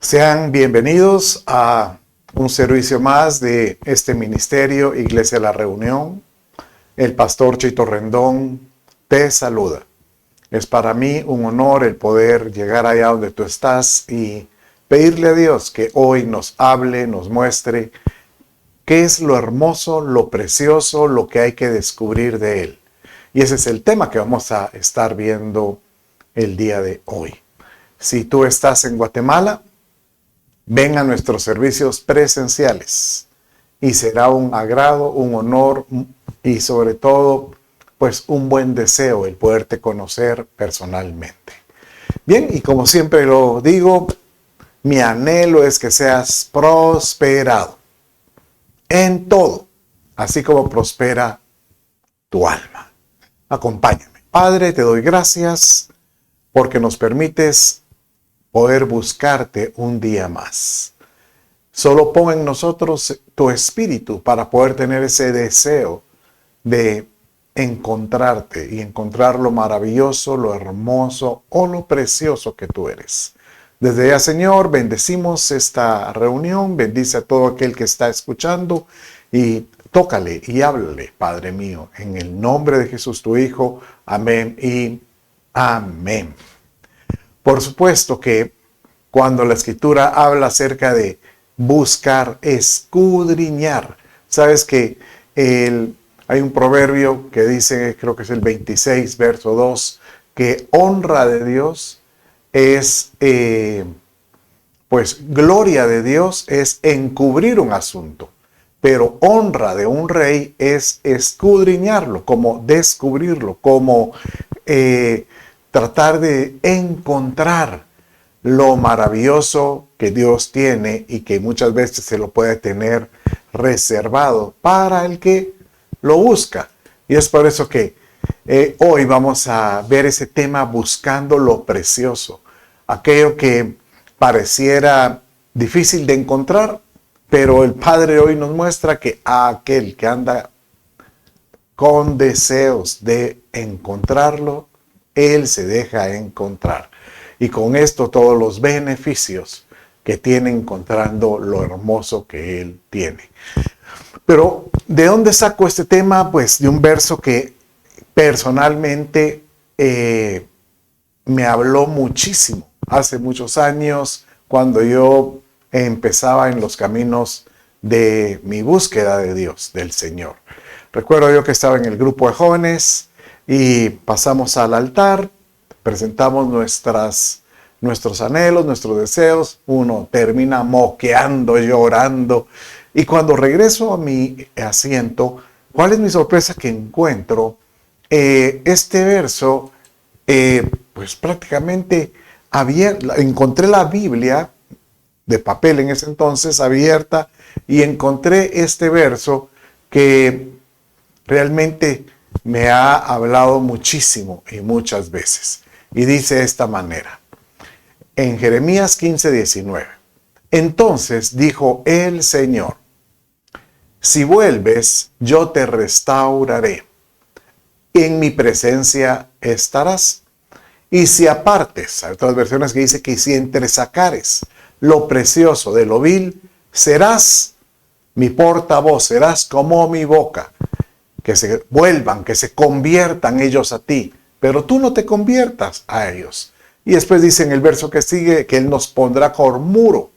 Sean bienvenidos a un servicio más de este ministerio, Iglesia La Reunión. El pastor Chito Rendón te saluda. Es para mí un honor el poder llegar allá donde tú estás y pedirle a Dios que hoy nos hable, nos muestre qué es lo hermoso, lo precioso, lo que hay que descubrir de Él. Y ese es el tema que vamos a estar viendo el día de hoy. Si tú estás en Guatemala, ven a nuestros servicios presenciales y será un agrado, un honor y sobre todo, pues un buen deseo el poderte conocer personalmente. Bien, y como siempre lo digo, mi anhelo es que seas prosperado en todo, así como prospera tu alma. Acompáñame. Padre, te doy gracias porque nos permites poder buscarte un día más. Solo pon en nosotros tu espíritu para poder tener ese deseo de encontrarte y encontrar lo maravilloso, lo hermoso o lo precioso que tú eres. Desde ya, Señor, bendecimos esta reunión, bendice a todo aquel que está escuchando y tócale y háblale, Padre mío, en el nombre de Jesús tu Hijo. Amén y amén. Por supuesto que cuando la Escritura habla acerca de buscar, escudriñar, sabes que hay un proverbio que dice, creo que es el 26, verso 2, que honra de Dios es, pues gloria de Dios es encubrir un asunto, pero honra de un rey es escudriñarlo, como descubrirlo, como tratar de encontrar lo maravilloso que Dios tiene y que muchas veces se lo puede tener reservado para el que lo busca. Y es por eso que hoy vamos a ver ese tema buscando lo precioso, aquello que pareciera difícil de encontrar, pero el Padre hoy nos muestra que aquel que anda con deseos de encontrarlo, Él se deja encontrar. Y con esto todos los beneficios que tiene encontrando lo hermoso que Él tiene. Pero, ¿de dónde saco este tema? Pues de un verso que personalmente me habló muchísimo. Hace muchos años, cuando yo empezaba en los caminos de mi búsqueda de Dios, del Señor. Recuerdo yo que estaba en el grupo de jóvenes y pasamos al altar, presentamos nuestros anhelos, nuestros deseos. Uno termina moqueando, llorando. Y cuando regreso a mi asiento, ¿cuál es mi sorpresa? Que encuentro este verso, pues prácticamente encontré la Biblia de papel en ese entonces abierta y encontré este verso que realmente me ha hablado muchísimo y muchas veces. Y dice de esta manera, en Jeremías 15:19. Entonces dijo el Señor, si vuelves, yo te restauraré. En mi presencia estarás. Y si apartes, hay otras versiones que dice que si entresacares lo precioso de lo vil, serás mi portavoz, serás como mi boca. Que se vuelvan, que se conviertan ellos a ti, pero tú no te conviertas a ellos. Y después dice en el verso que sigue que Él nos pondrá por muro,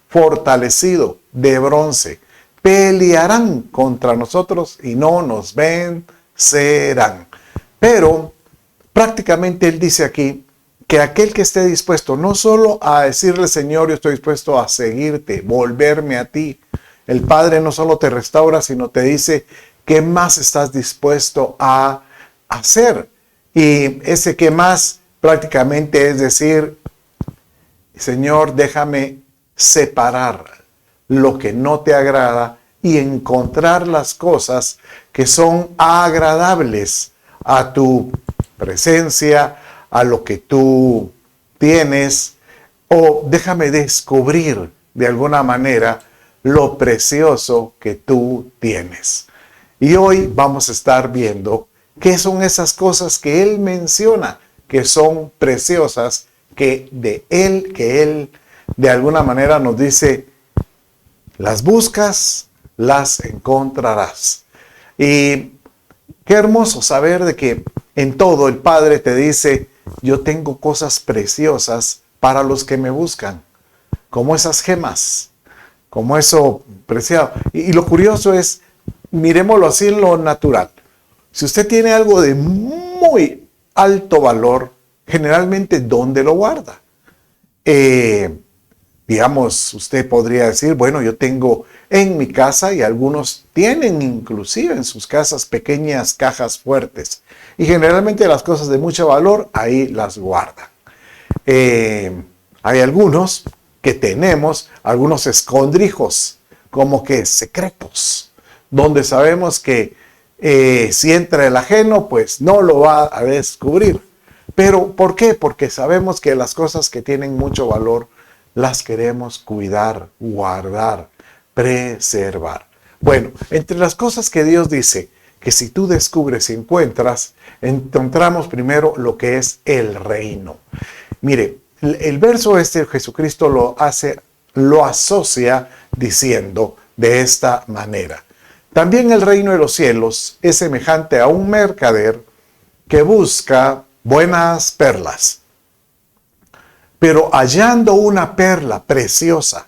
fortalecido, de bronce. Pelearán contra nosotros y no nos vencerán. Pero prácticamente Él dice aquí que aquel que esté dispuesto no solo a decirle, Señor, yo estoy dispuesto a seguirte, volverme a ti. El Padre no solo te restaura, sino te dice, ¿qué más estás dispuesto a hacer? Y ese qué más prácticamente es decir, Señor, déjame separar lo que no te agrada y encontrar las cosas que son agradables a tu presencia, a lo que tú tienes, o déjame descubrir de alguna manera lo precioso que tú tienes. Y hoy vamos a estar viendo qué son esas cosas que Él menciona, que son preciosas, que Él de alguna manera nos dice, las buscas, las encontrarás. Y qué hermoso saber de que en todo el Padre te dice, yo tengo cosas preciosas para los que me buscan, como esas gemas, como eso preciado. Y lo curioso es, miremoslo así en lo natural. Si usted tiene algo de muy alto valor, generalmente, ¿dónde lo guarda? Digamos, usted podría decir, bueno, yo tengo en mi casa, y algunos tienen inclusive en sus casas pequeñas cajas fuertes. Y generalmente las cosas de mucho valor ahí las guardan. Hay algunos que tenemos algunos escondrijos, como que secretos, donde sabemos que si entra el ajeno, pues no lo va a descubrir. Pero ¿por qué? Porque sabemos que las cosas que tienen mucho valor las queremos cuidar, guardar, preservar. Bueno, entre las cosas que Dios dice que si tú descubres y encuentras, encontramos primero lo que es el reino. Mire, el verso Jesucristo lo asocia diciendo de esta manera. También el reino de los cielos es semejante a un mercader que busca buenas perlas. Pero hallando una perla preciosa,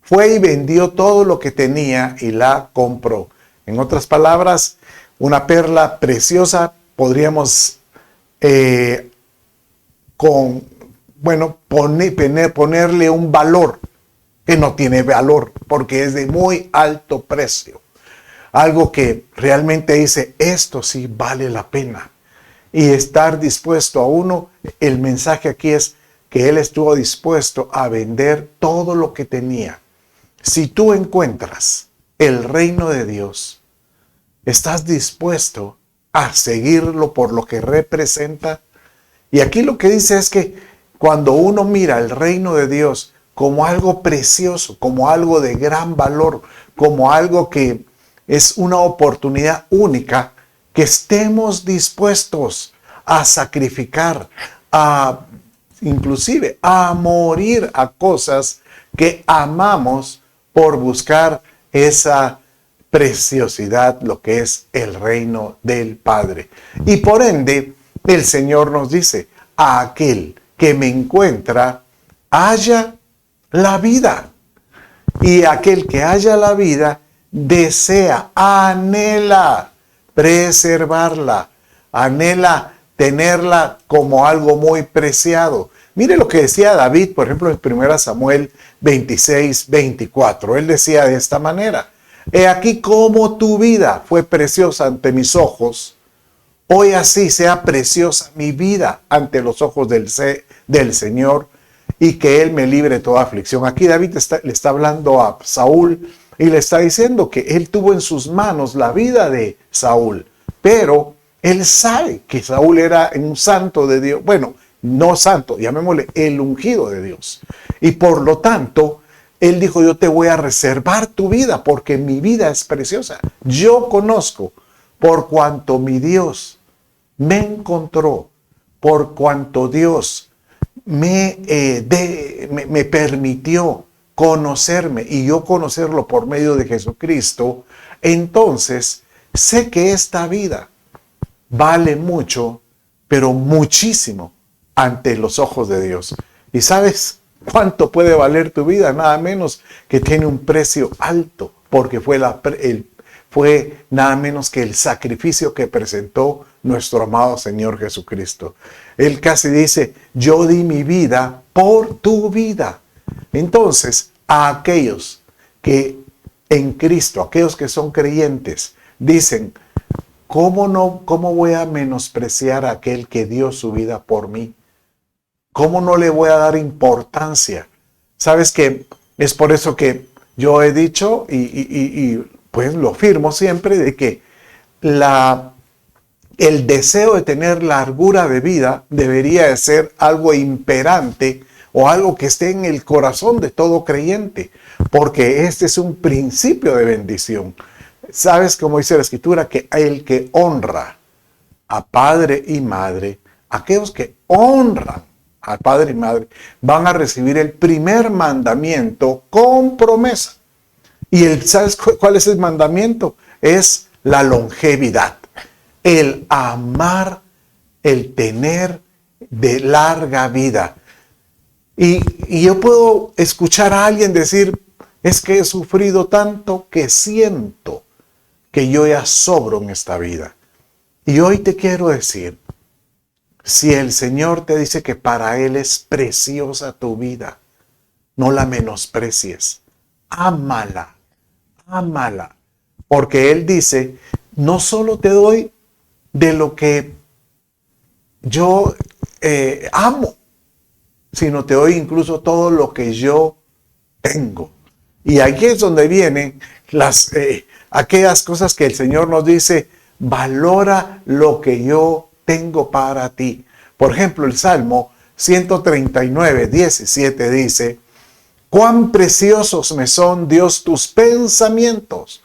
fue y vendió todo lo que tenía y la compró. En otras palabras, una perla preciosa podríamos ponerle un valor que no tiene valor porque es de muy alto precio. Algo que realmente dice, esto sí vale la pena. Y estar dispuesto a uno, el mensaje aquí es que él estuvo dispuesto a vender todo lo que tenía. Si tú encuentras el reino de Dios, ¿estás dispuesto a seguirlo por lo que representa? Y aquí lo que dice es que cuando uno mira el reino de Dios como algo precioso, como algo de gran valor, como algo que es una oportunidad única, que estemos dispuestos a sacrificar, inclusive a morir a cosas que amamos por buscar esa preciosidad, lo que es el reino del Padre. Y por ende, el Señor nos dice, a aquel que me encuentra, halla la vida. Y aquel que halla la vida, desea, anhela preservarla, anhela tenerla como algo muy preciado. Mire lo que decía David, por ejemplo, en 1 Samuel 26, 24. Él decía de esta manera, he aquí cómo tu vida fue preciosa ante mis ojos, hoy así sea preciosa mi vida ante los ojos del Señor, y que Él me libre de toda aflicción. Aquí David le está hablando a Saúl y le está diciendo que él tuvo en sus manos la vida de Saúl, pero él sabe que Saúl era un santo de Dios. Bueno, no santo, llamémosle el ungido de Dios. Y por lo tanto, él dijo, yo te voy a reservar tu vida porque mi vida es preciosa. Yo conozco por cuanto mi Dios me encontró, por cuanto Dios me permitió conocerme y yo conocerlo por medio de Jesucristo, entonces sé que esta vida vale mucho, pero muchísimo ante los ojos de Dios. ¿Y sabes cuánto puede valer tu vida? Nada menos que tiene un precio alto, porque fue nada menos que el sacrificio que presentó nuestro amado Señor Jesucristo. Él casi dice, yo di mi vida por tu vida. Entonces, a aquellos que en Cristo, aquellos que son creyentes, dicen, ¿cómo voy a menospreciar a aquel que dio su vida por mí? ¿Cómo no le voy a dar importancia? ¿Sabes qué? Es por eso que yo he dicho y pues lo firmo siempre de que el deseo de tener largura de vida debería de ser algo imperante o algo que esté en el corazón de todo creyente, porque este es un principio de bendición. ¿Sabes cómo dice la Escritura? Que el que honra a padre y madre, aquellos que honran al padre y madre, van a recibir el primer mandamiento con promesa. Y ¿sabes cuál es el mandamiento? Es la longevidad, el amar, el tener de larga vida. Y yo puedo escuchar a alguien decir, es que he sufrido tanto que siento que yo ya sobro en esta vida. Y hoy te quiero decir, si el Señor te dice que para Él es preciosa tu vida, no la menosprecies, ámala, ámala. Porque Él dice, no solo te doy de lo que yo amo, sino te doy incluso todo lo que yo tengo. Y aquí es donde vienen aquellas cosas que el Señor nos dice, valora lo que yo tengo para ti. Por ejemplo, el Salmo 139, 17 dice, cuán preciosos me son, Dios, tus pensamientos,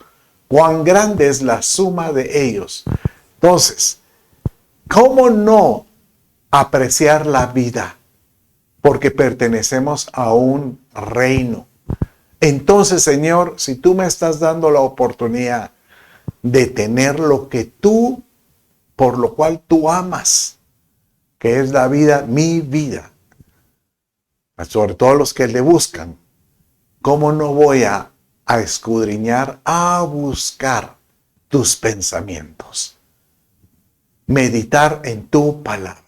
cuán grande es la suma de ellos. Entonces, ¿cómo no apreciar la vida? Porque pertenecemos a un reino. Entonces, Señor, si tú me estás dando la oportunidad de tener lo que tú, por lo cual tú amas, que es la vida, mi vida, sobre todo los que le buscan, ¿cómo no voy a escudriñar, a buscar tus pensamientos? Meditar en tu palabra.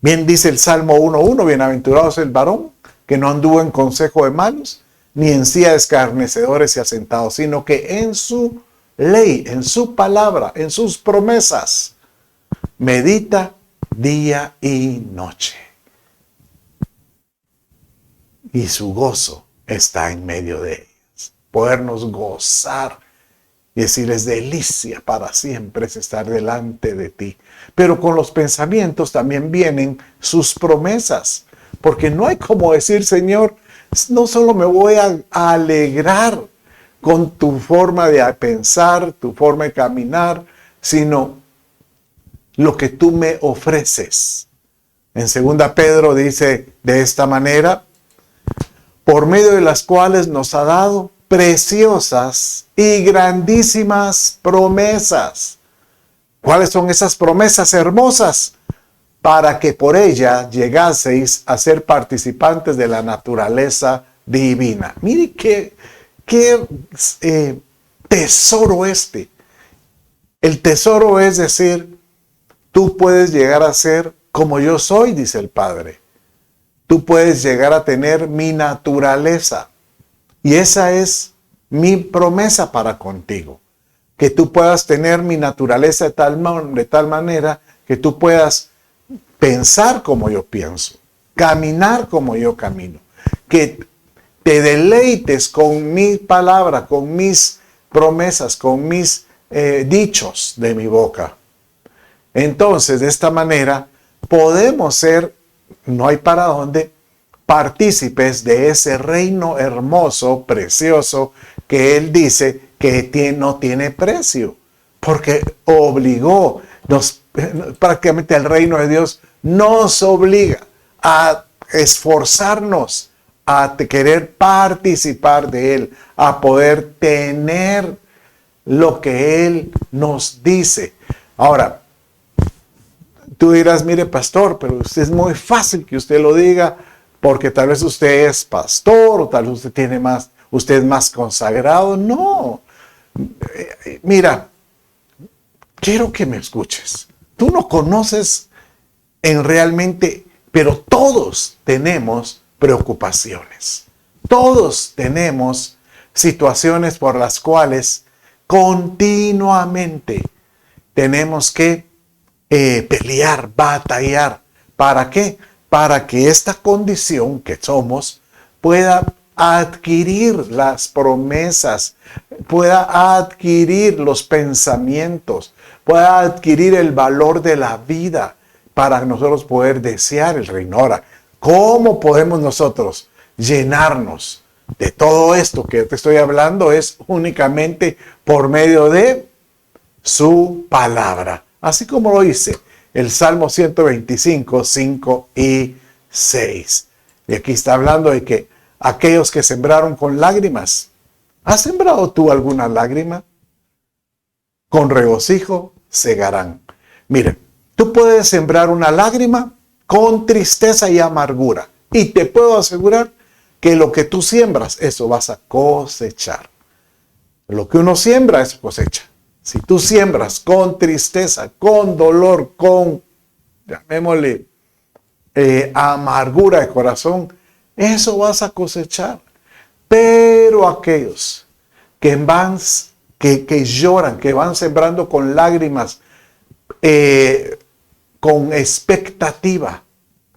Bien dice el Salmo 1:1, bienaventurado es el varón que no anduvo en consejo de malos, ni en silla de escarnecedores se ha sentado, sino que en su ley, en su palabra, en sus promesas, medita día y noche. Y su gozo está en medio de ellas. Podernos gozar y decirles, delicia para siempre es estar delante de ti. Pero con los pensamientos también vienen sus promesas. Porque no hay como decir, Señor, no solo me voy a alegrar con tu forma de pensar, tu forma de caminar, sino lo que tú me ofreces. En 2 Pedro dice de esta manera, por medio de las cuales nos ha dado preciosas y grandísimas promesas. ¿Cuáles son esas promesas hermosas? Para que por ella llegaseis a ser participantes de la naturaleza divina. Mire qué tesoro este. El tesoro es decir, tú puedes llegar a ser como yo soy, dice el Padre. Tú puedes llegar a tener mi naturaleza. Y esa es mi promesa para contigo. Que tú puedas tener mi naturaleza de tal manera que tú puedas pensar como yo pienso, caminar como yo camino, que te deleites con mi palabra, con mis promesas, con mis dichos de mi boca. Entonces, de esta manera, podemos ser, no hay para dónde, partícipes de ese reino hermoso, precioso, que Él dice que no tiene precio, porque obligó, prácticamente el reino de Dios nos obliga a esforzarnos, a querer participar de Él, a poder tener lo que Él nos dice. Ahora, tú dirás, mire pastor, pero es muy fácil que usted lo diga, porque tal vez usted es pastor, o tal vez usted es más consagrado. No, mira, quiero que me escuches. Tú no conoces realmente, pero todos tenemos preocupaciones. Todos tenemos situaciones por las cuales continuamente tenemos que pelear, batallar. ¿Para qué? Para que esta condición que somos pueda adquirir las promesas, pueda adquirir los pensamientos, pueda adquirir el valor de la vida para nosotros poder desear el reino. Ahora, ¿cómo podemos nosotros llenarnos de todo esto que te estoy hablando? Es únicamente por medio de su palabra. Así como lo dice el Salmo 125, 5 y 6. Y aquí está hablando de que aquellos que sembraron con lágrimas, ¿has sembrado tú alguna lágrima? Con regocijo segarán. Mire, tú puedes sembrar una lágrima con tristeza y amargura. Y te puedo asegurar que lo que tú siembras, eso vas a cosechar. Lo que uno siembra, eso cosecha. Si tú siembras con tristeza, con dolor, con, llamémosle, amargura de corazón, eso vas a cosechar. Pero aquellos que van, que lloran, que van sembrando con lágrimas, con expectativa,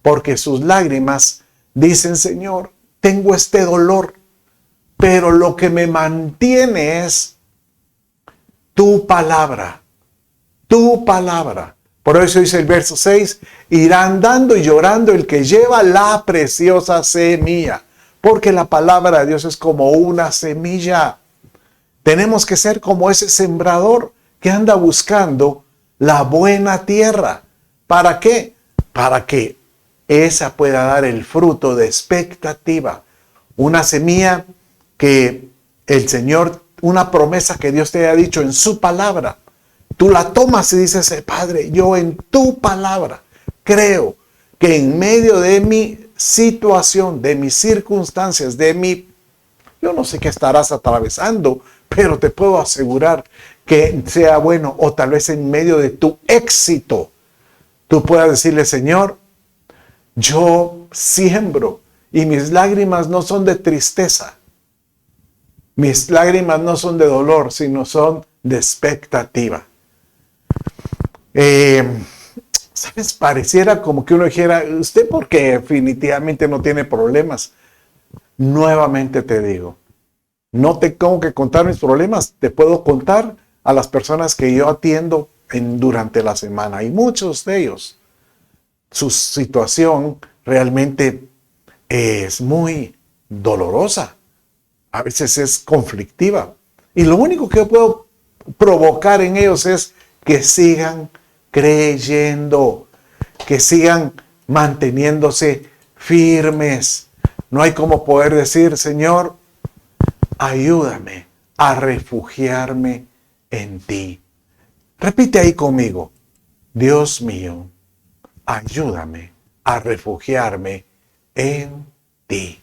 porque sus lágrimas dicen, Señor, tengo este dolor, pero lo que me mantiene es tu palabra, tu palabra. Por eso dice el verso 6, irá andando y llorando el que lleva la preciosa semilla, porque la palabra de Dios es como una semilla. Tenemos que ser como ese sembrador que anda buscando la buena tierra. ¿Para qué? Para que esa pueda dar el fruto de expectativa. Una semilla que el Señor, una promesa que Dios te haya dicho en su palabra. Tú la tomas y dices, Padre, yo en tu palabra creo que en medio de mi situación, de mis circunstancias, yo no sé qué estarás atravesando, pero te puedo asegurar que sea bueno, o tal vez en medio de tu éxito, tú puedas decirle, Señor, yo siembro y mis lágrimas no son de tristeza. Mis lágrimas no son de dolor, sino son de expectativa. ¿Sabes? Pareciera como que uno dijera, usted porque definitivamente no tiene problemas. Nuevamente te digo, no te tengo que contar mis problemas, te puedo contar a las personas que yo atiendo durante la semana. Y muchos de ellos, su situación realmente es muy dolorosa. A veces es conflictiva. Y lo único que yo puedo provocar en ellos es que sigan creyendo, que sigan manteniéndose firmes. No hay como poder decir, Señor, ayúdame a refugiarme en ti. Repite ahí conmigo, Dios mío, ayúdame a refugiarme en ti.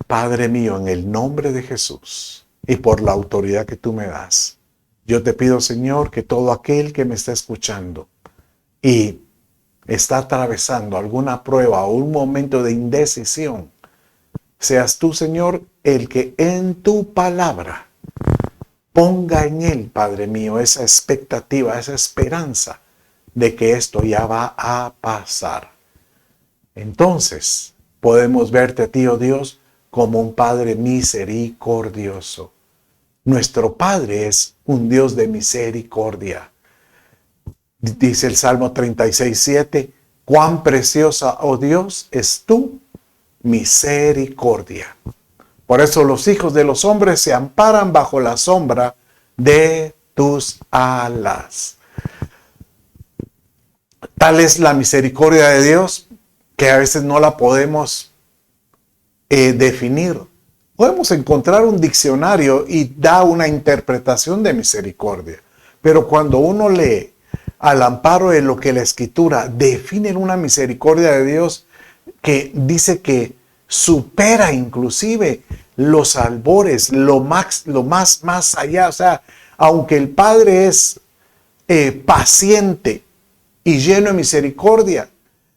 Padre mío, en el nombre de Jesús y por la autoridad que tú me das, yo te pido, Señor, que todo aquel que me está escuchando y está atravesando alguna prueba o un momento de indecisión, seas tú, Señor, el que en tu palabra ponga en él, Padre mío, esa expectativa, esa esperanza de que esto ya va a pasar. Entonces, podemos verte a ti, oh Dios, como un Padre misericordioso. Nuestro Padre es un Dios de misericordia. Dice el Salmo 36:7, cuán preciosa, oh Dios, es tu misericordia. Por eso los hijos de los hombres se amparan bajo la sombra de tus alas. Tal es la misericordia de Dios que a veces no la podemos definir. Podemos encontrar un diccionario y da una interpretación de misericordia, pero cuando uno lee al amparo de lo que la Escritura define en una misericordia de Dios que dice que supera inclusive los albores, lo más allá, o sea, aunque el Padre es paciente y lleno de misericordia,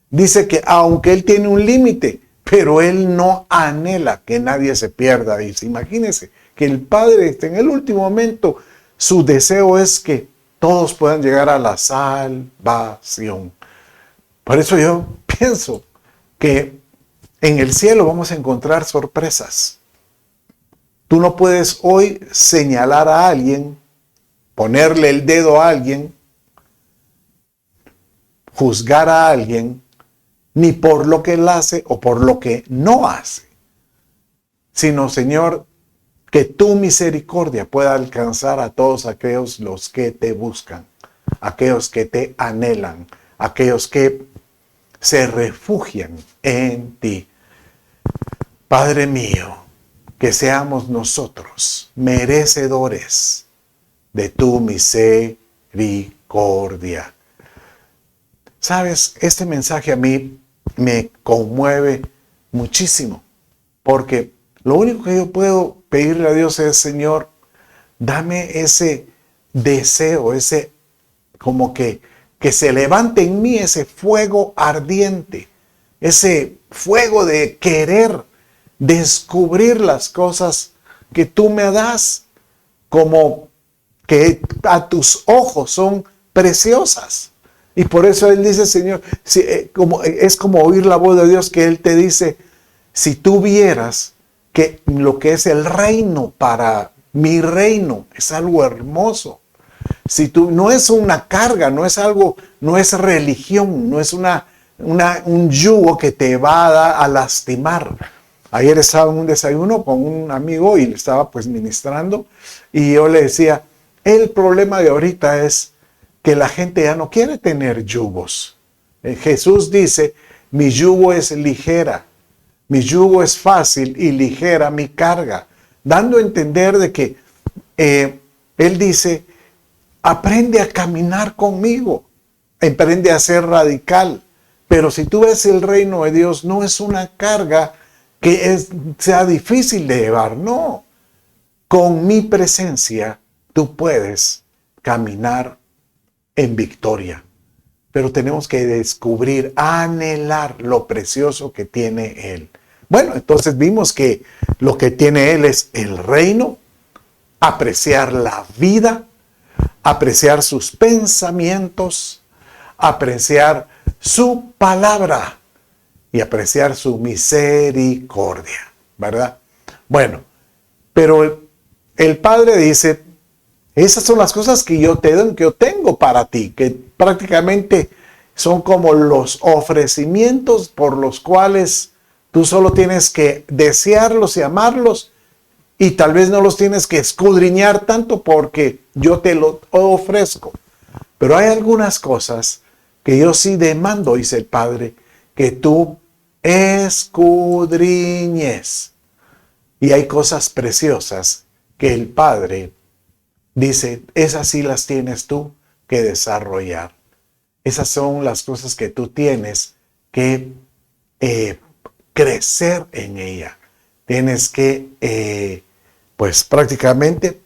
dice que aunque Él tiene un límite, pero Él no anhela que nadie se pierda. Y imagínense que el Padre en el último momento, su deseo es que todos puedan llegar a la salvación. Por eso yo pienso que en el cielo vamos a encontrar sorpresas. Tú no puedes hoy señalar a alguien, ponerle el dedo a alguien, juzgar a alguien, ni por lo que él hace o por lo que no hace, sino, Señor, que tu misericordia pueda alcanzar a todos aquellos los que te buscan, aquellos que te anhelan, aquellos que se refugian en ti. Padre mío, que seamos nosotros merecedores de tu misericordia. Sabes, este mensaje a mí me conmueve muchísimo, porque lo único que yo puedo pedirle a Dios es, Señor, dame ese deseo, ese como que se levante en mí ese fuego ardiente, ese fuego de querer descubrir las cosas que tú me das, como que a tus ojos son preciosas. Y por eso Él dice, Señor, es como oír la voz de Dios, que Él te dice, si tú vieras que lo que es el reino para mi reino es algo hermoso. Si tú, no es una carga, no es algo, no es religión, no es un yugo que te va a lastimar. Ayer estaba en un desayuno con un amigo y le estaba pues ministrando, y yo le decía, el problema de ahorita es que la gente ya no quiere tener yugos. Jesús dice, mi yugo es ligera, mi yugo es fácil y ligera mi carga, dando a entender de que Él dice, aprende a caminar conmigo, aprende a ser radical. Pero si tú ves el reino de Dios, no es una carga que sea difícil de llevar, no. Con mi presencia tú puedes caminar en victoria. Pero tenemos que descubrir, anhelar lo precioso que tiene Él. Bueno, entonces vimos que lo que tiene Él es el reino, apreciar la vida, apreciar sus pensamientos, apreciar su palabra y apreciar su misericordia, ¿verdad? Bueno, pero el Padre dice, esas son las cosas que yo tengo para ti, que prácticamente son como los ofrecimientos por los cuales tú solo tienes que desearlos y amarlos, y tal vez no los tienes que escudriñar tanto porque yo te lo ofrezco. Pero hay algunas cosas que yo sí demando, dice el Padre, que tú escudriñes. Y hay cosas preciosas que el Padre dice, esas sí las tienes tú que desarrollar. Esas son las cosas que tú tienes que crecer en ella. Tienes que, pues prácticamente,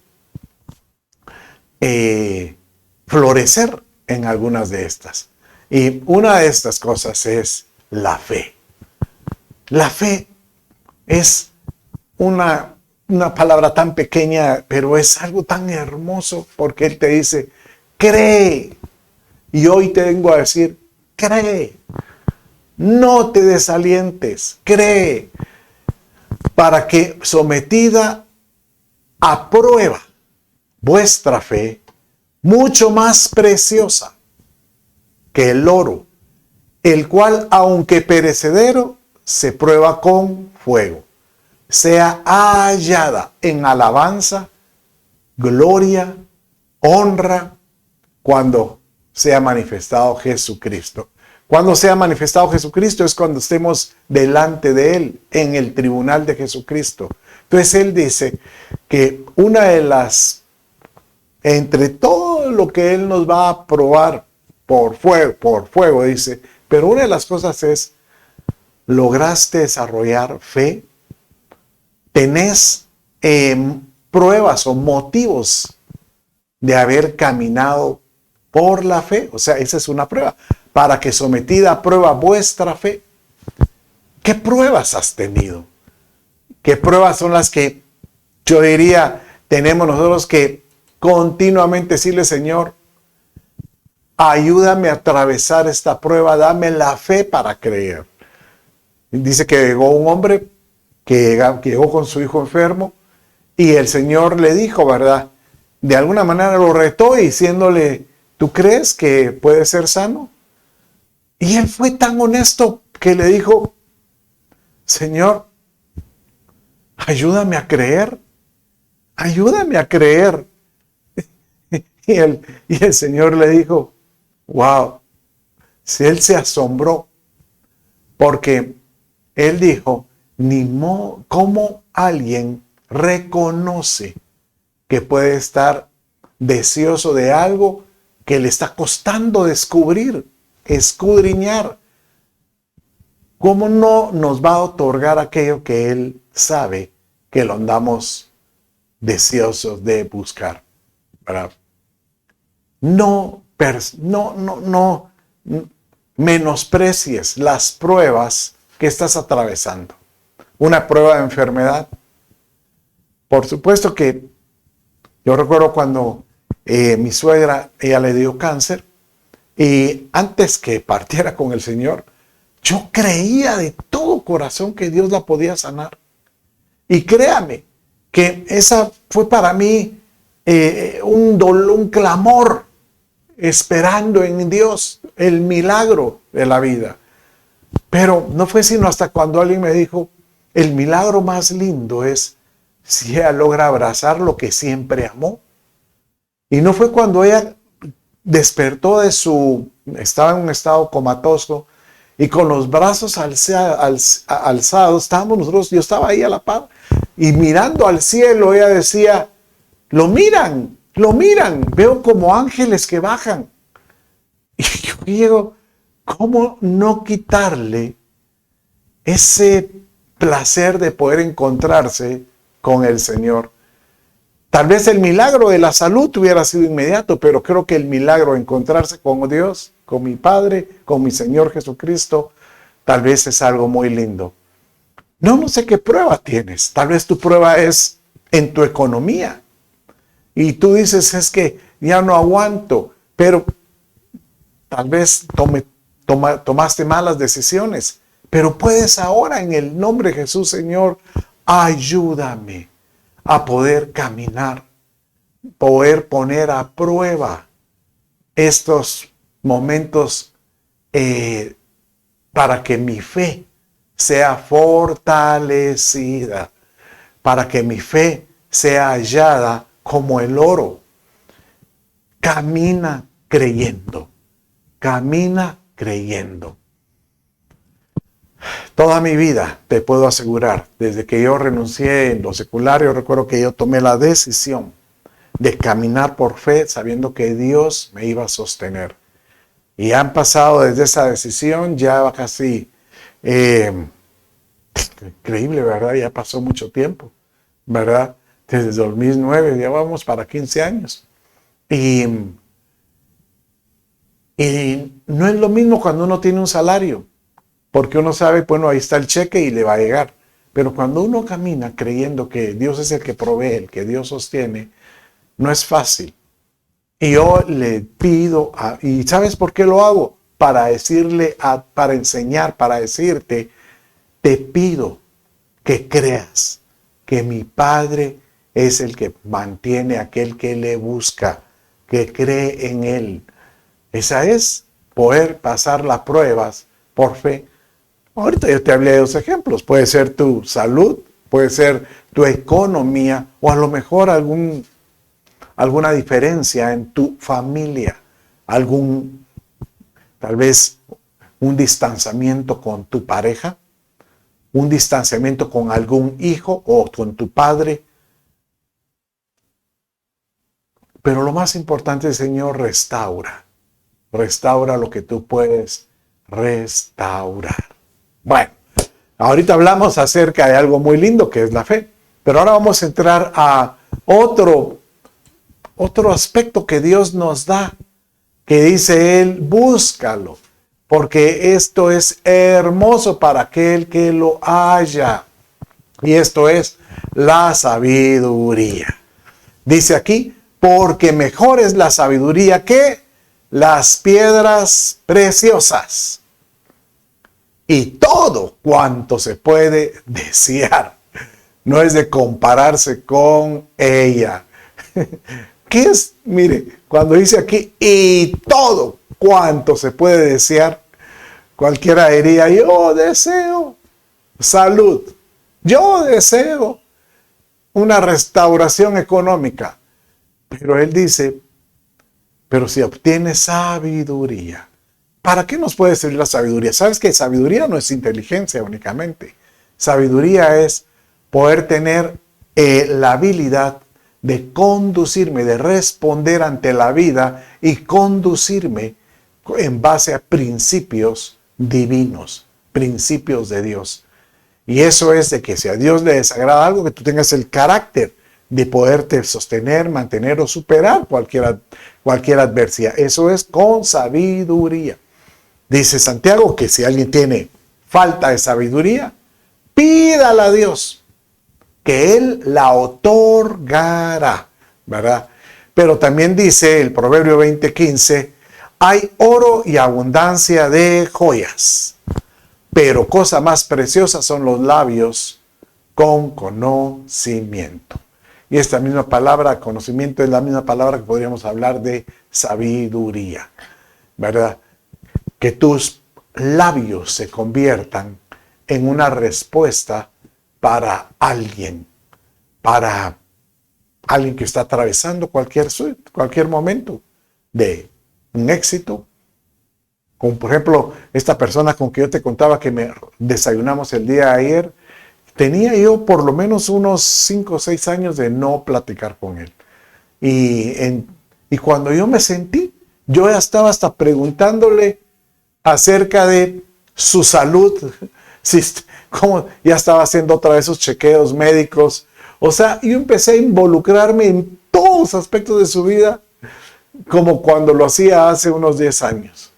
florecer en algunas de estas. Y una de estas cosas es la fe. La fe es una palabra tan pequeña, pero es algo tan hermoso, porque Él te dice, cree. Y hoy te vengo a decir, cree. No te desalientes, cree. Para que sometida a prueba vuestra fe, mucho más preciosa que el oro, el cual, aunque perecedero, se prueba con fuego, sea hallada en alabanza, gloria, honra, cuando sea manifestado Jesucristo. Cuando sea manifestado Jesucristo es cuando estemos delante de Él, en el tribunal de Jesucristo. Entonces Él dice que una de las, entre todo lo que Él nos va a probar por fuego, dice, pero una de las cosas es, ¿lograste desarrollar fe? ¿Tenés pruebas o motivos de haber caminado por la fe? O sea, esa es una prueba. Para que sometida a prueba vuestra fe. ¿Qué pruebas has tenido? ¿Qué pruebas son las que yo diría tenemos nosotros que continuamente decirle, Señor, ayúdame a atravesar esta prueba, dame la fe para creer? Dice que llegó un hombre que llegó con su hijo enfermo y el Señor le dijo, ¿verdad? De alguna manera lo retó diciéndole, ¿tú crees que puede ser sano? Y él fue tan honesto que le dijo, Señor, ayúdame a creer, ayúdame a creer. Y el Señor le dijo, wow, Si él se asombró porque él dijo, ¿cómo alguien reconoce que puede estar deseoso de algo que le está costando descubrir, escudriñar? ¿Cómo no nos va a otorgar aquello que él sabe que lo andamos deseosos de buscar? ¿Verdad? No menosprecies las pruebas que estás atravesando. Una prueba de enfermedad. Por supuesto que yo recuerdo cuando mi suegra, ella le dio cáncer, y antes que partiera con el Señor, yo creía de todo corazón que Dios la podía sanar. Y créame que esa fue para mí un dolor, un clamor, esperando en Dios el milagro de la vida. Pero no fue sino hasta cuando alguien me dijo, el milagro más lindo es si ella logra abrazar lo que siempre amó. Y no fue cuando ella despertó estaba en un estado comatoso y con los brazos alzados, estábamos nosotros, yo estaba ahí a la par y mirando al cielo, ella decía, lo miran, veo como ángeles que bajan. Y yo digo, ¿cómo no quitarle ese placer de poder encontrarse con el Señor? Tal vez el milagro de la salud hubiera sido inmediato, pero creo que el milagro de encontrarse con Dios, con mi Padre, con mi Señor Jesucristo, tal vez es algo muy lindo. No sé qué prueba tienes. Tal vez tu prueba es en tu economía. Y tú dices, es que ya no aguanto, pero tal vez tomaste malas decisiones. Pero puedes ahora, en el nombre de Jesús, Señor, ayúdame a poder caminar, poder poner a prueba estos momentos para que mi fe sea fortalecida, para que mi fe sea hallada como el oro. Camina creyendo, camina creyendo. Toda mi vida, te puedo asegurar, desde que yo renuncié en lo secular, yo recuerdo que yo tomé la decisión de caminar por fe, sabiendo que Dios me iba a sostener. Y han pasado desde esa decisión ya casi, increíble, ¿verdad? Ya pasó mucho tiempo, ¿verdad? Desde 2009, ya vamos para 15 años. Y no es lo mismo cuando uno tiene un salario, porque uno sabe, bueno, ahí está el cheque y le va a llegar. Pero cuando uno camina creyendo que Dios es el que provee, el que Dios sostiene, no es fácil. Y yo le pido, ¿y sabes por qué lo hago? Para decirle, para enseñar, para decirte, te pido que creas que mi Padre es el que mantiene a aquel que le busca, que cree en Él. Esa es poder pasar las pruebas por fe. Ahorita yo te hablé de 2 ejemplos. Puede ser tu salud, puede ser tu economía o a lo mejor alguna diferencia en tu familia, tal vez un distanciamiento con tu pareja, un distanciamiento con algún hijo o con tu padre. Pero lo más importante, Señor, restaura lo que tú puedes restaurar. Bueno, ahorita hablamos acerca de algo muy lindo que es la fe, pero ahora vamos a entrar a otro aspecto que Dios nos da, que dice Él, búscalo, porque esto es hermoso para aquel que lo haya. Y esto es la sabiduría. Dice aquí, porque mejor es la sabiduría que las piedras preciosas y todo cuanto se puede desear. No es de compararse con ella. ¿Qué es? Mire, cuando dice aquí, y todo cuanto se puede desear, cualquiera diría, yo deseo salud, yo deseo una restauración económica. Pero él dice, pero si obtienes sabiduría, ¿para qué nos puede servir la sabiduría? ¿Sabes que sabiduría no es inteligencia únicamente? Sabiduría es poder tener la habilidad de conducirme, de responder ante la vida y conducirme en base a principios divinos, principios de Dios. Y eso es de que si a Dios le desagrada algo, que tú tengas el carácter de poderte sostener, mantener o superar cualquier adversidad. Eso es con sabiduría. Dice Santiago que si alguien tiene falta de sabiduría, pídala a Dios, que Él la otorgará, ¿verdad? Pero también dice el Proverbio 20:15, hay oro y abundancia de joyas, pero cosa más preciosa son los labios con conocimiento. Y esta misma palabra, conocimiento, es la misma palabra que podríamos hablar de sabiduría, ¿verdad? Que tus labios se conviertan en una respuesta para alguien que está atravesando cualquier momento de un éxito. Como por ejemplo, esta persona con que yo te contaba que me desayunamos el día de ayer, tenía yo por lo menos unos 5 o 6 años de no platicar con él. Y cuando yo me sentí, yo ya estaba hasta preguntándole acerca de su salud, cómo ya estaba haciendo otra vez sus chequeos médicos. O sea, yo empecé a involucrarme en todos los aspectos de su vida, como cuando lo hacía hace unos 10 años.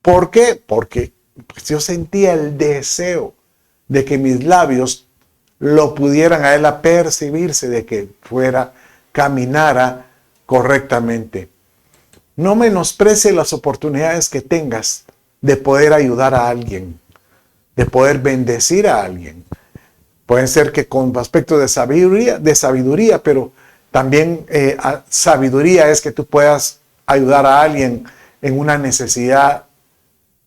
¿Por qué? Porque pues, yo sentía el deseo de que mis labios lo pudieran a él apercibirse, de que caminara correctamente. No menosprecie las oportunidades que tengas de poder ayudar a alguien, de poder bendecir a alguien. Pueden ser que con aspectos de sabiduría, pero también sabiduría es que tú puedas ayudar a alguien en una necesidad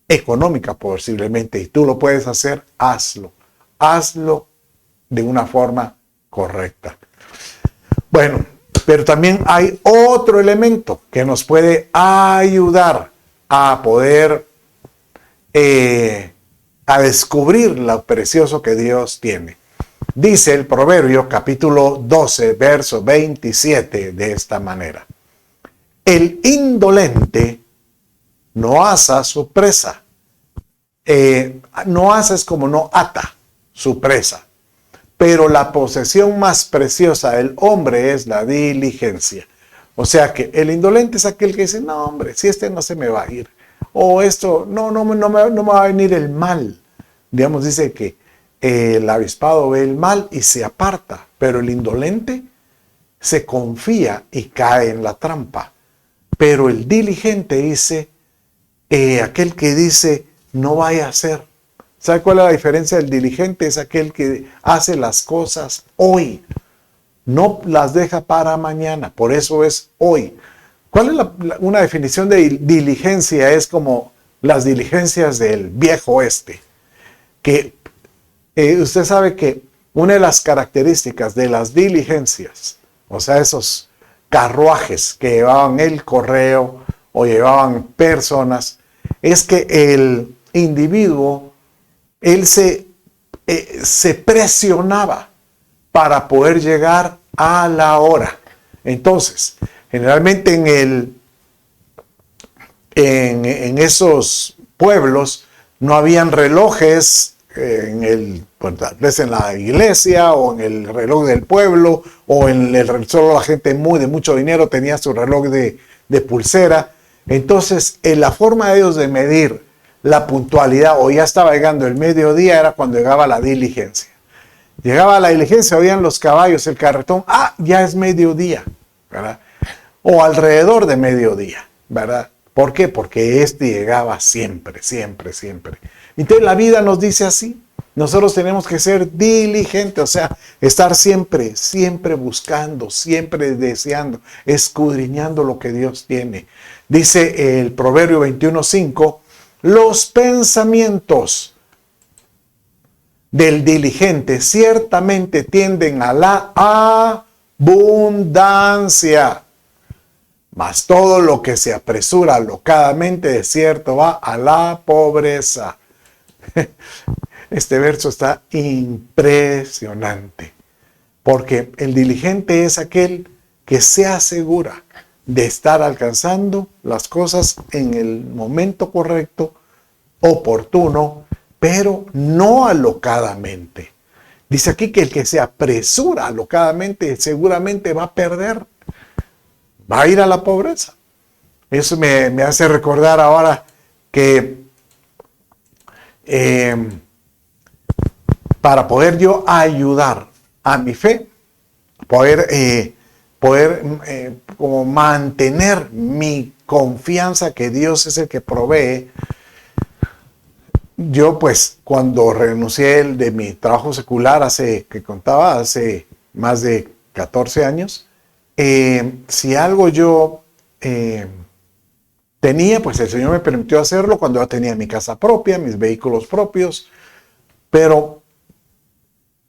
económica posiblemente, y tú lo puedes hacer, hazlo de una forma correcta. Bueno, pero también hay otro elemento que nos puede ayudar a poder a descubrir lo precioso que Dios tiene. Dice el Proverbio capítulo 12, verso 27 de esta manera: el indolente no asa su presa. No asa es como no ata su presa. Pero la posesión más preciosa del hombre es la diligencia. O sea que el indolente es aquel que dice, no hombre, si este no se me va a ir. O esto, no me va a venir el mal. Digamos, dice que el avispado ve el mal y se aparta. Pero el indolente se confía y cae en la trampa. Pero el diligente dice, aquel que dice, no vaya a hacer. ¿Sabe cuál es la diferencia del diligente? Es aquel que hace las cosas hoy. No las deja para mañana. Por eso es hoy. ¿Cuál es una definición de diligencia? Es como las diligencias del viejo oeste. Que usted sabe que una de las características de las diligencias, o sea, esos carruajes que llevaban el correo o llevaban personas, es que el individuo, él se presionaba para poder llegar a la hora. Entonces, generalmente en esos pueblos no habían relojes tal vez en la iglesia o en el reloj del pueblo o solo la gente de mucho dinero tenía su reloj de pulsera. Entonces, la forma de ellos de medir la puntualidad, o ya estaba llegando el mediodía, era cuando llegaba la diligencia. Llegaba la diligencia, oían los caballos, el carretón, ya es mediodía, ¿verdad? O alrededor de mediodía, ¿verdad? ¿Por qué? Porque llegaba siempre. Entonces la vida nos dice así. Nosotros tenemos que ser diligentes, o sea, estar siempre buscando, siempre deseando, escudriñando lo que Dios tiene. Dice el Proverbio 21:5, los pensamientos del diligente ciertamente tienden a la abundancia, mas todo lo que se apresura alocadamente, de cierto, va a la pobreza. Este verso está impresionante, porque el diligente es aquel que se asegura de estar alcanzando las cosas en el momento correcto, oportuno, pero no alocadamente. Dice aquí que el que se apresura alocadamente seguramente va a perder, va a ir a la pobreza. Eso me hace recordar ahora que para poder yo ayudar a mi fe, poder como mantener mi confianza que Dios es el que provee. Yo pues cuando renuncié de mi trabajo secular hace más de 14 años, si algo yo tenía, pues el Señor me permitió hacerlo cuando yo tenía mi casa propia, mis vehículos propios, pero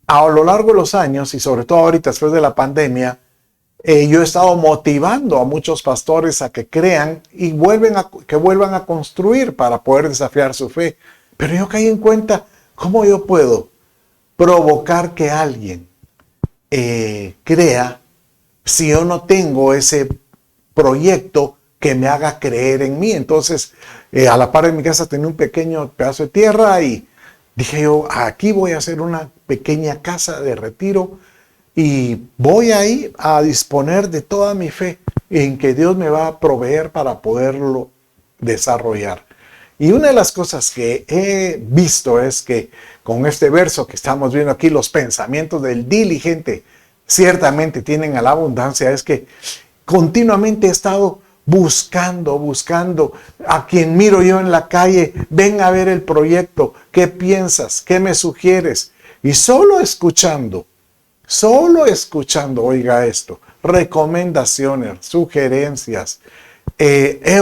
a lo largo de los años y sobre todo ahorita después de la pandemia, yo he estado motivando a muchos pastores a que crean y que vuelvan a construir para poder desafiar su fe. Pero yo caí en cuenta, ¿cómo yo puedo provocar que alguien crea si yo no tengo ese proyecto que me haga creer en mí? Entonces, a la par de mi casa tenía un pequeño pedazo de tierra y dije yo, aquí voy a hacer una pequeña casa de retiro y voy ahí a disponer de toda mi fe en que Dios me va a proveer para poderlo desarrollar. Y una de las cosas que he visto es que con este verso que estamos viendo aquí, los pensamientos del diligente ciertamente tienen a la abundancia, es que continuamente he estado buscando a quien miro yo en la calle, ven a ver el proyecto, ¿qué piensas? ¿Qué me sugieres? Y solo escuchando, oiga esto, recomendaciones, sugerencias, he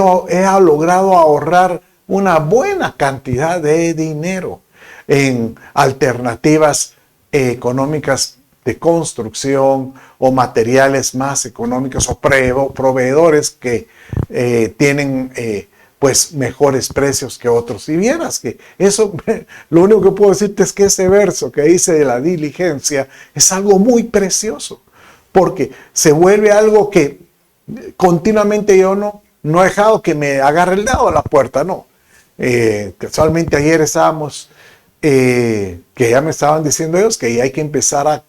logrado ahorrar una buena cantidad de dinero en alternativas económicas de construcción o materiales más económicos o proveedores que tienen pues mejores precios que otros. Y vieras que eso, lo único que puedo decirte es que ese verso que dice de la diligencia es algo muy precioso, porque se vuelve algo que continuamente yo no he dejado que me agarre el dedo a la puerta, no. Casualmente ayer estábamos, que ya me estaban diciendo ellos que hay que empezar a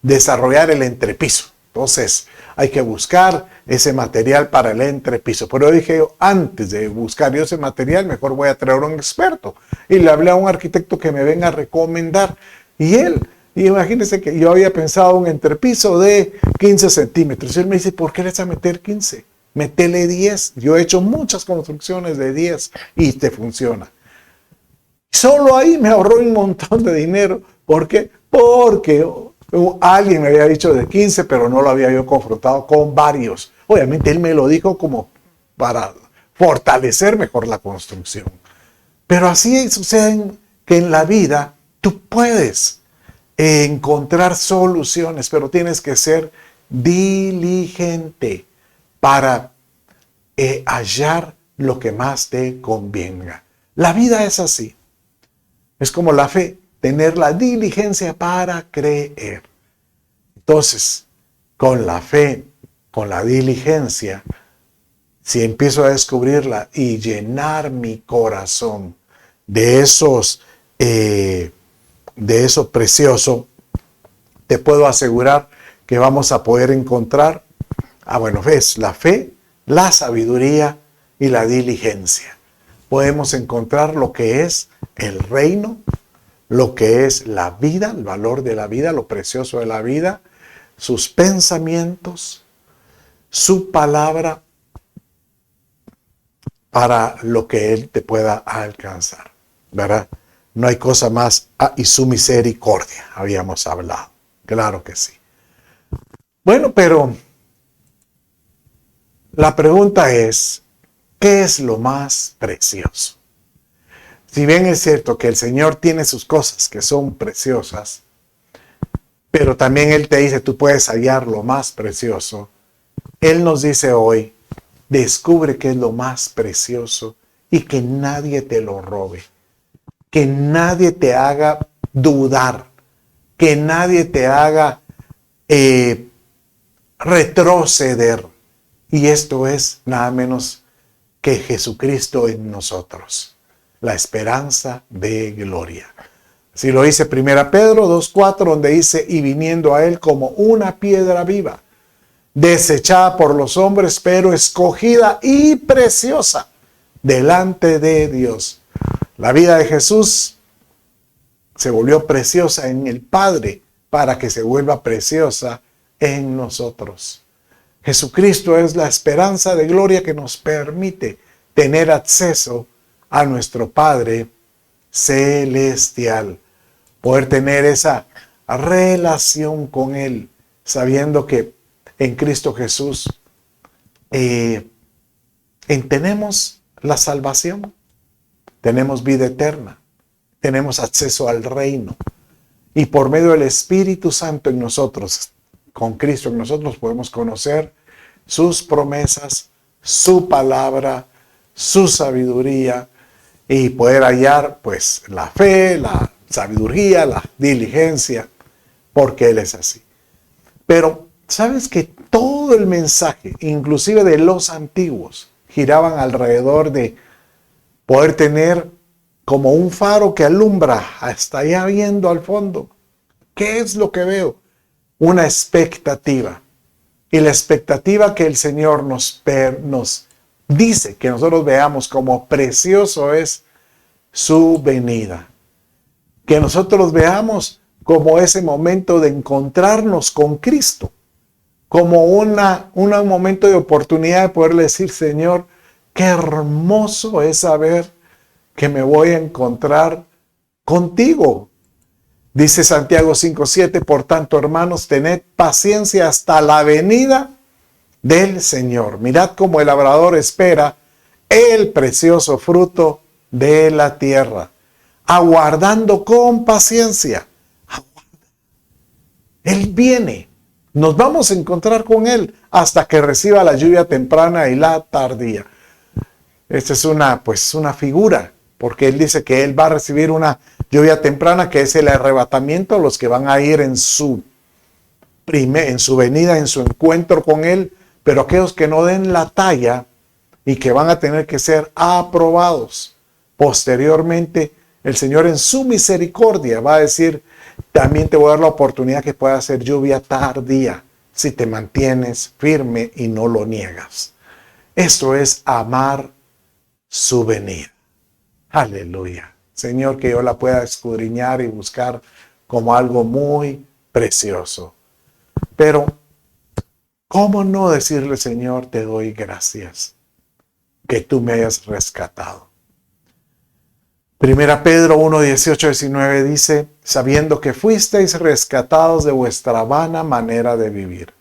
desarrollar el entrepiso. Entonces hay que buscar ese material para el entrepiso. Pero yo dije, antes de buscar yo ese material, mejor voy a traer a un experto. Y le hablé a un arquitecto que me venga a recomendar. Y imagínense que yo había pensado un entrepiso de 15 centímetros. Y él me dice, ¿por qué le vas a meter 15? Métele 10. Yo he hecho muchas construcciones de 10 y te funciona. Solo ahí me ahorró un montón de dinero. ¿Por qué? Porque alguien me había dicho de 15, pero no lo había yo confrontado con varios. Obviamente él me lo dijo como para fortalecer mejor la construcción. Pero así sucede que en la vida tú puedes encontrar soluciones, pero tienes que ser diligente para hallar lo que más te convenga. La vida es así. Es como la fe, tener la diligencia para creer. Entonces, con la fe, con la diligencia, si empiezo a descubrirla y llenar mi corazón de eso precioso, te puedo asegurar que vamos a poder encontrar, ves, la fe, la sabiduría y la diligencia. Podemos encontrar lo que es el reino, lo que es la vida, el valor de la vida, lo precioso de la vida, sus pensamientos, su palabra, para lo que Él te pueda alcanzar, ¿verdad? No hay cosa más, y su misericordia, habíamos hablado, claro que sí. Bueno, pero la pregunta es, ¿qué es lo más precioso? Si bien es cierto que el Señor tiene sus cosas que son preciosas, pero también Él te dice, tú puedes hallar lo más precioso. Él nos dice hoy, descubre qué es lo más precioso y que nadie te lo robe, que nadie te haga dudar, que nadie te haga retroceder. Y esto es nada menos que Jesucristo en nosotros, la esperanza de gloria. Así lo dice 1 Pedro 2:4, donde dice, y viniendo a él como una piedra viva, desechada por los hombres, pero escogida y preciosa delante de Dios. La vida de Jesús se volvió preciosa en el Padre para que se vuelva preciosa en nosotros. Jesucristo es la esperanza de gloria que nos permite tener acceso a nuestro Padre celestial. Poder tener esa relación con Él, sabiendo que en Cristo Jesús tenemos la salvación, tenemos vida eterna, tenemos acceso al reino. Y por medio del Espíritu Santo en nosotros, con Cristo en nosotros, podemos conocer sus promesas, su palabra, su sabiduría y poder hallar pues la fe, la sabiduría, la diligencia, porque Él es así. Pero ¿sabes que todo el mensaje, inclusive de los antiguos, giraban alrededor de poder tener como un faro que alumbra hasta allá viendo al fondo? ¿Qué es lo que veo? Una expectativa. Y la expectativa que el Señor nos dice que nosotros veamos como precioso es su venida. Que nosotros veamos como ese momento de encontrarnos con Cristo. Como un momento de oportunidad de poderle decir, Señor, qué hermoso es saber que me voy a encontrar contigo. Dice Santiago 5:7, por tanto, hermanos, tened paciencia hasta la venida del Señor. Mirad cómo el labrador espera el precioso fruto de la tierra, aguardando con paciencia. Él viene. Nos vamos a encontrar con Él hasta que reciba la lluvia temprana y la tardía. Esta es una figura, porque Él dice que Él va a recibir una lluvia temprana, que es el arrebatamiento, los que van a ir en su venida, en su encuentro con Él, pero aquellos que no den la talla y que van a tener que ser aprobados. Posteriormente, el Señor en su misericordia va a decir, también te voy a dar la oportunidad que pueda hacer lluvia tardía, si te mantienes firme y no lo niegas. Esto es amar su venida. Aleluya. Señor, que yo la pueda escudriñar y buscar como algo muy precioso. Pero, ¿cómo no decirle, Señor, te doy gracias que tú me hayas rescatado? 1 Pedro 1:18-19 dice, sabiendo que fuisteis rescatados de vuestra vana manera de vivir,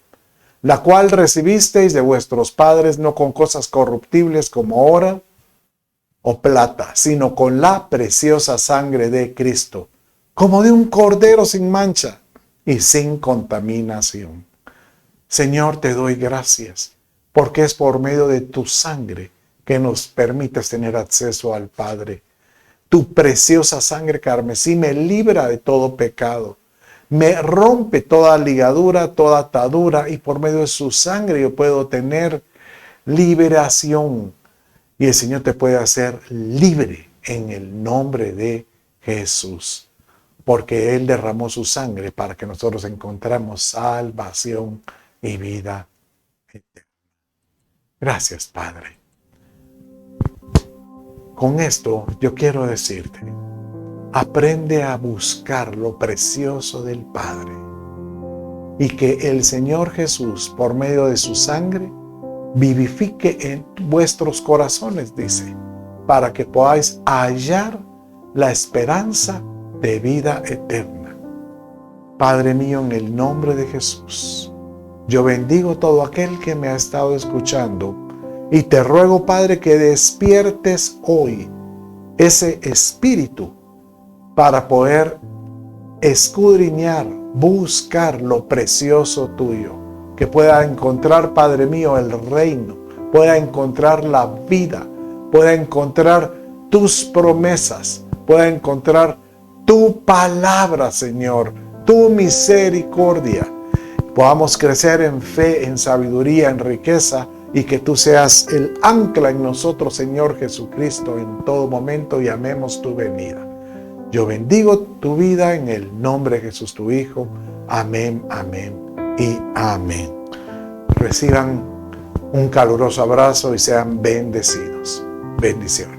la cual recibisteis de vuestros padres no con cosas corruptibles como oro o plata, sino con la preciosa sangre de Cristo, como de un cordero sin mancha y sin contaminación. Señor, te doy gracias, porque es por medio de tu sangre que nos permites tener acceso al Padre. Tu preciosa sangre carmesí me libra de todo pecado, me rompe toda ligadura, toda atadura, y por medio de su sangre yo puedo tener liberación. Y el Señor te puede hacer libre en el nombre de Jesús, porque Él derramó su sangre para que nosotros encontremos salvación y vida eterna. Gracias, Padre. Con esto yo quiero decirte, aprende a buscar lo precioso del Padre y que el Señor Jesús, por medio de su sangre, vivifique en vuestros corazones, dice, para que podáis hallar la esperanza de vida eterna. Padre mío, en el nombre de Jesús, yo bendigo todo aquel que me ha estado escuchando y te ruego, Padre, que despiertes hoy ese espíritu para poder escudriñar, buscar lo precioso tuyo, que pueda encontrar, Padre mío, el reino, pueda encontrar la vida, pueda encontrar tus promesas, pueda encontrar tu palabra, Señor, tu misericordia. Podamos crecer en fe, en sabiduría, en riqueza, y que tú seas el ancla en nosotros, Señor Jesucristo, en todo momento, y amemos tu venida. Yo bendigo tu vida en el nombre de Jesús, tu Hijo. Amén, amén y amén. Reciban un caluroso abrazo y sean bendecidos. Bendiciones.